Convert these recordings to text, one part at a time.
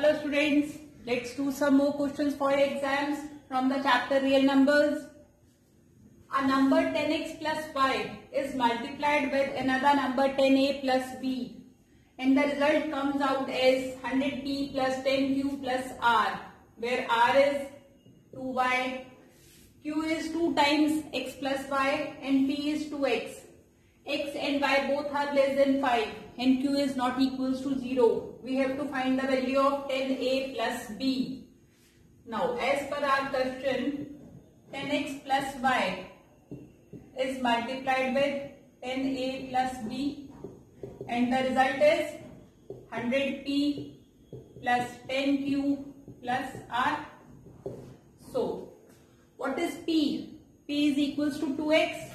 Hello students, let's do some more questions for your exams from the chapter real numbers. A number 10x plus 5 is multiplied with another number 10a plus b and the result comes out as 100p plus 10q plus r, where r is 2y, q is 2 times x plus y and p is 2x. X and y both are less than 5 and q is not equals to 0. We have to find the value of 10a plus b. Now as per our question, 10x plus y is multiplied with 10a plus b and the result is 100p plus 10q plus r. So what is p? P is equals to 2x.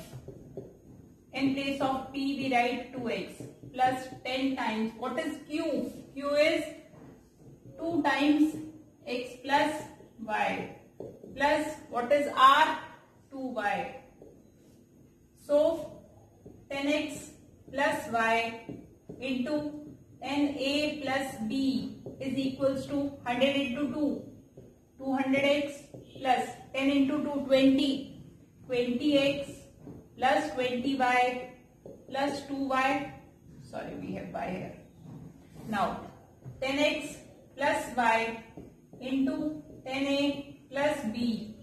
In place of p we write 2x plus 10 times. What is q? Q is 2 times x plus y plus what is r? 2y. So 10x plus y into 10a plus b is equals to 100 into 2. 200x plus 10 into 2 20. 20x plus 20y plus 2y. Sorry, we have y here. Now 10x plus y into 10a plus b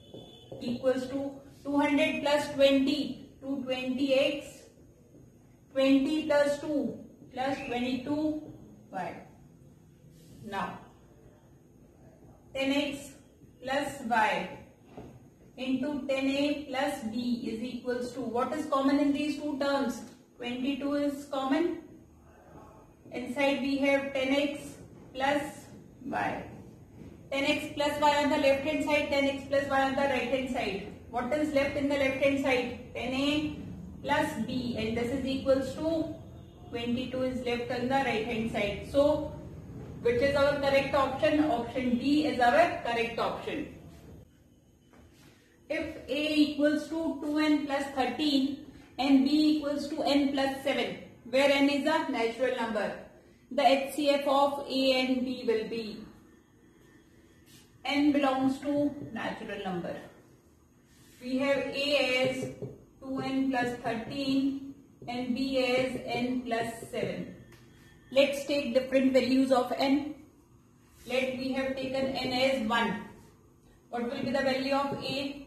equals to 200 plus 20 to 20x, 20 plus 2 plus 22y. Now 10x plus y into 10a plus b is equals to, what is common in these two terms? 22 is common. Inside we have 10x plus y. 10x plus y on the left hand side, 10x plus y on the right hand side. What is left in the left hand side? 10a plus b and this is equals to 22 is left on the right hand side. So which is our correct option? Option D is our correct option. If a equals to 2n plus 13 and b equals to n plus 7, where n is a natural number, the HCF of a and b will be, n belongs to natural number. We have a as 2n plus 13 and b as n plus 7. Let's take different values of n. We have taken n as 1. What will be the value of a?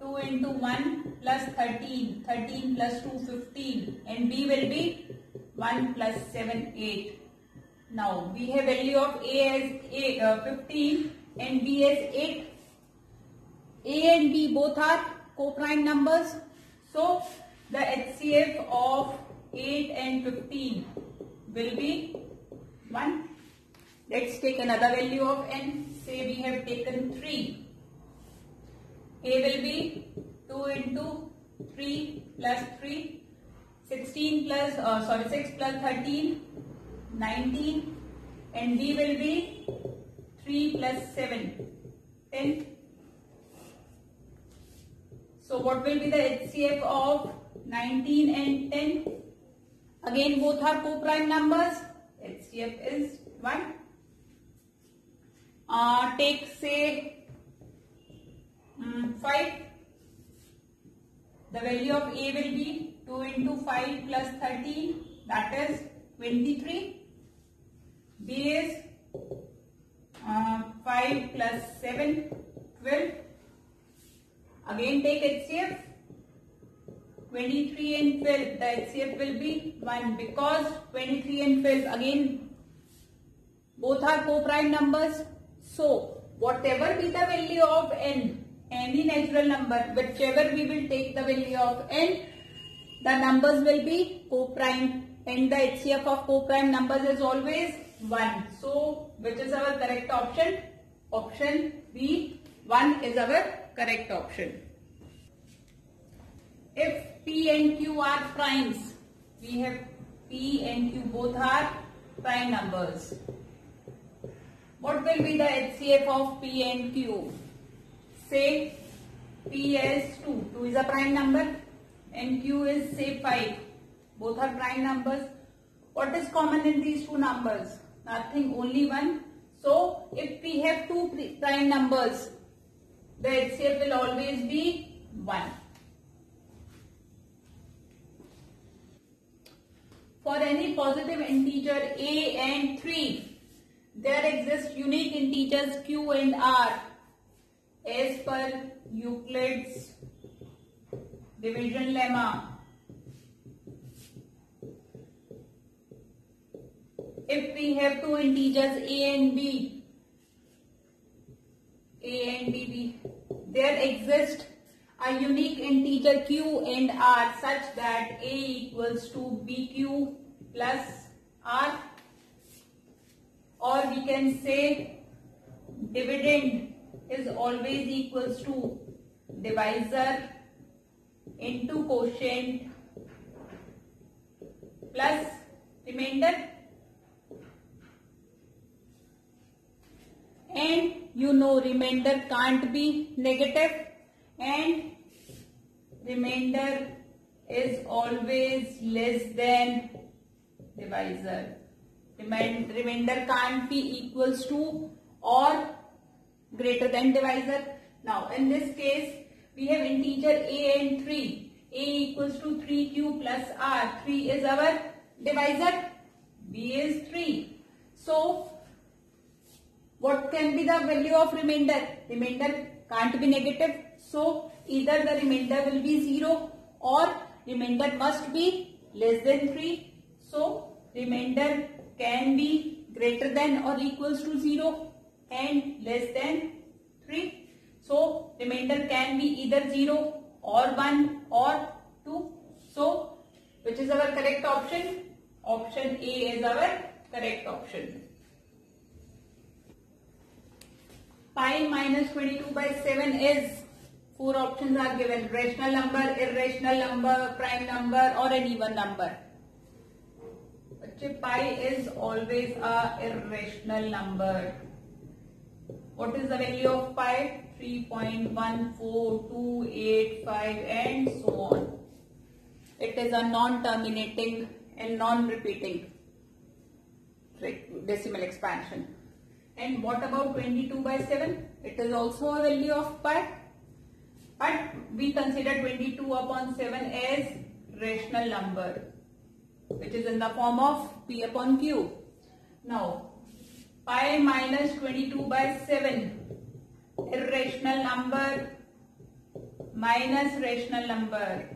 2 into 1 plus 13, 13 plus 2, 15 and b will be 1 plus 7, 8. Now we have value of a as 15 and b as 8. A and b both are co-prime numbers. So the HCF of 8 and 15 will be 1. Let's take another value of n. Say we have taken 3. A will be 2 into 3 plus 3, 16 plus, 6 plus 13, 19 and b will be 3 plus 7, 10. So what will be the HCF of 19 and 10? Again both are co-prime numbers. HCF is 1. Take say 5. The value of a will be 2 into 5 plus 13, that is 23. B is 5 plus 7, 12. Again take HCF. 23 and 12, the HCF will be 1 because 23 and 12 again both are co-prime numbers. So whatever be the value of n, any natural number, whichever we will take the value of n, the numbers will be co-prime and the HCF of co-prime numbers is always 1. So which is our correct option? Option B, 1 is our correct option. If p and q are primes, we have p and q both are prime numbers. What will be the HCF of p and q? Say p as 2. 2 is a prime number and q is say 5. Both are prime numbers. What is common in these two numbers? Nothing, only 1. So if we have two prime numbers, the HCF will always be 1. For any positive integer a and 3, there exist unique integers q and r as per Euclid's division lemma. If we have two integers a and b, there exists a unique integer q and r such that a equals to bq plus r, or we can say dividend is always equals to divisor into quotient plus remainder. And you know remainder can't be negative, and remainder is always less than divisor. Remainder can't be equals to or greater than divisor. Now in this case we have integer a and 3. A equals to 3q plus r. 3 is our divisor, b is 3. So what can be the value of remainder? Remainder can't be negative. So either the remainder will be 0 or remainder must be less than 3. So remainder can be greater than or equals to 0 and less than 3. So remainder can be either 0 or 1 or 2. So which is our correct option? Option A is our correct option. Pi minus 22 by 7 is, 4 options are given: rational number, irrational number, prime number or an even number. Pi is always a irrational number. What is the value of pi? 3.14285 and so on. It is a non-terminating and non-repeating decimal expansion. And what about 22 by 7? It is also a value of pi. But we consider 22 upon 7 as rational number, which is in the form of p upon q. Now, pi minus 22 by 7, irrational number minus rational number.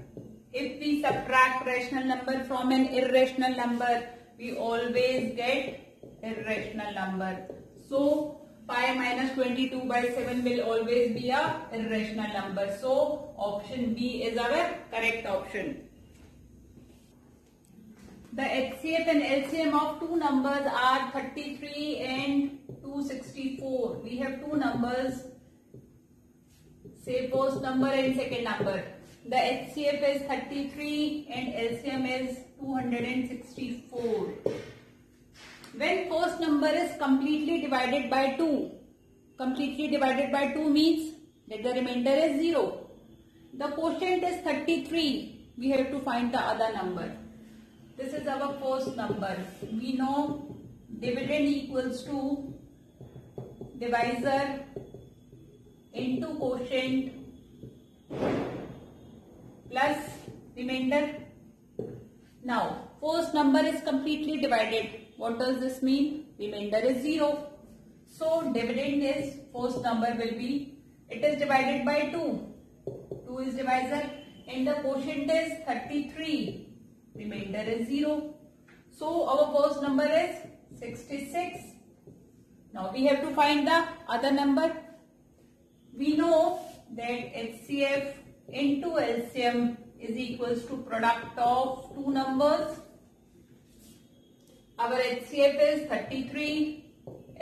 If we subtract rational number from an irrational number, we always get irrational number. So pi minus 22 by 7 will always be a irrational number. So option B is our correct option. The HCF and LCM of two numbers are 33 and 264. We have two numbers, say first number and second number. The HCF is 33 and LCM is 264. When first number is completely divided by 2, completely divided by 2 means that the remainder is 0. The quotient is 33. We have to find the other number. This is our first number. We know dividend equals to divisor into quotient plus remainder. Now, first number is completely divided. What does this mean? Remainder is 0. So, dividend is, first number will be, it is divided by 2. 2 is divisor and the quotient is 33. Remainder is 0. So, our first number is 66. Now, we have to find the other number. We know that HCF into LCM is equals to product of two numbers. Our HCF is 33,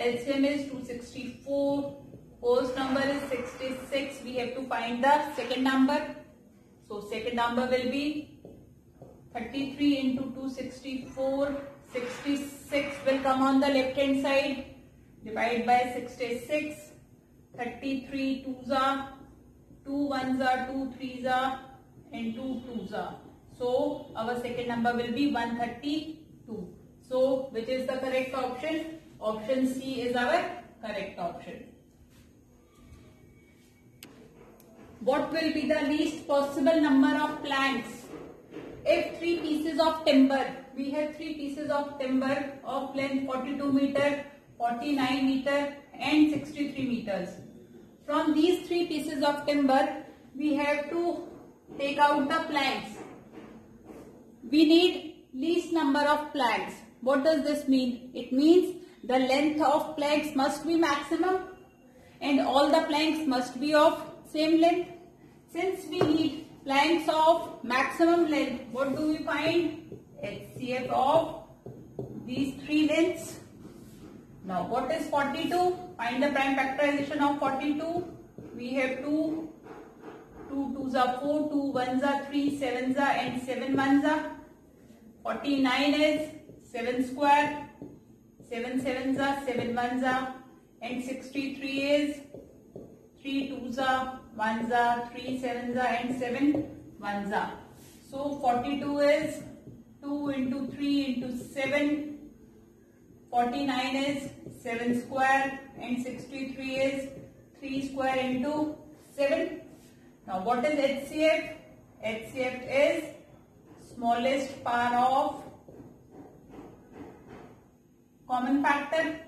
LCM is 264, first number is 66. We have to find the second number. So second number will be 33 into 264. 66 will come on the left hand side. Divide by 66. 33 twos are 2 ones are 2 threes are and 2 twos are. So our second number will be 132. So which is the correct option? Option C is our correct option. What will be the least possible number of planks if 3 pieces of timber, we have 3 pieces of timber of length 42 meter, 49 meter and 63 meters. From these 3 pieces of timber, we have to take out the planks. We need least number of planks. What does this mean? It means the length of planks must be maximum and all the planks must be of same length. Since we need planks of maximum length, what do we find? HCF of these 3 lengths. Now what is 42? Find the prime factorization of 42. We have 2 2s are 4, 2 1s are 3, 7s are and 7 1s are. 49 is 7 square, 7 7s are, 7 1s are and 63 is 3 2s are, 1s are, 3 7s are and 7 1s are. So 42 is 2 into 3 into 7, 49 is 7 square and 63 is 3 square into 7. Now what is HCF? HCF is smallest power of common factor.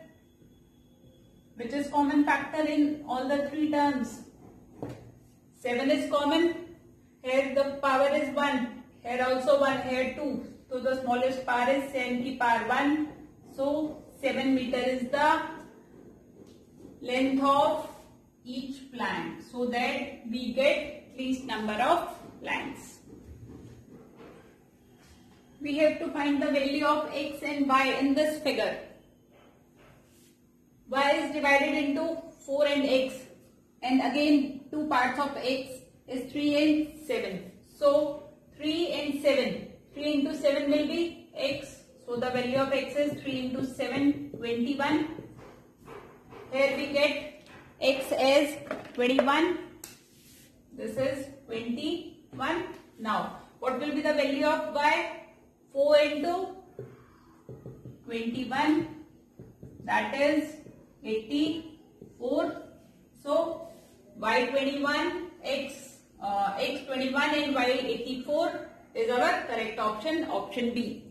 Which is common factor in all the 3 terms? 7 is common. Here the power is 1. Here also 1. Here 2. So the smallest power is 7 की power 1. So 7 meter is the length of each plank. So that we get least number of planks. We have to find the value of x and y in this figure. Y is divided into 4 and x, and again 2 parts of x is 3 and 7. So 3 and 7. 3 into 7 will be x. So the value of x is 3 into 7, 21. Here we get x as 21. This is 21. Now what will be the value of y? 4 into 21, that is 84. So y21, x21 and y84 is our correct option, option B.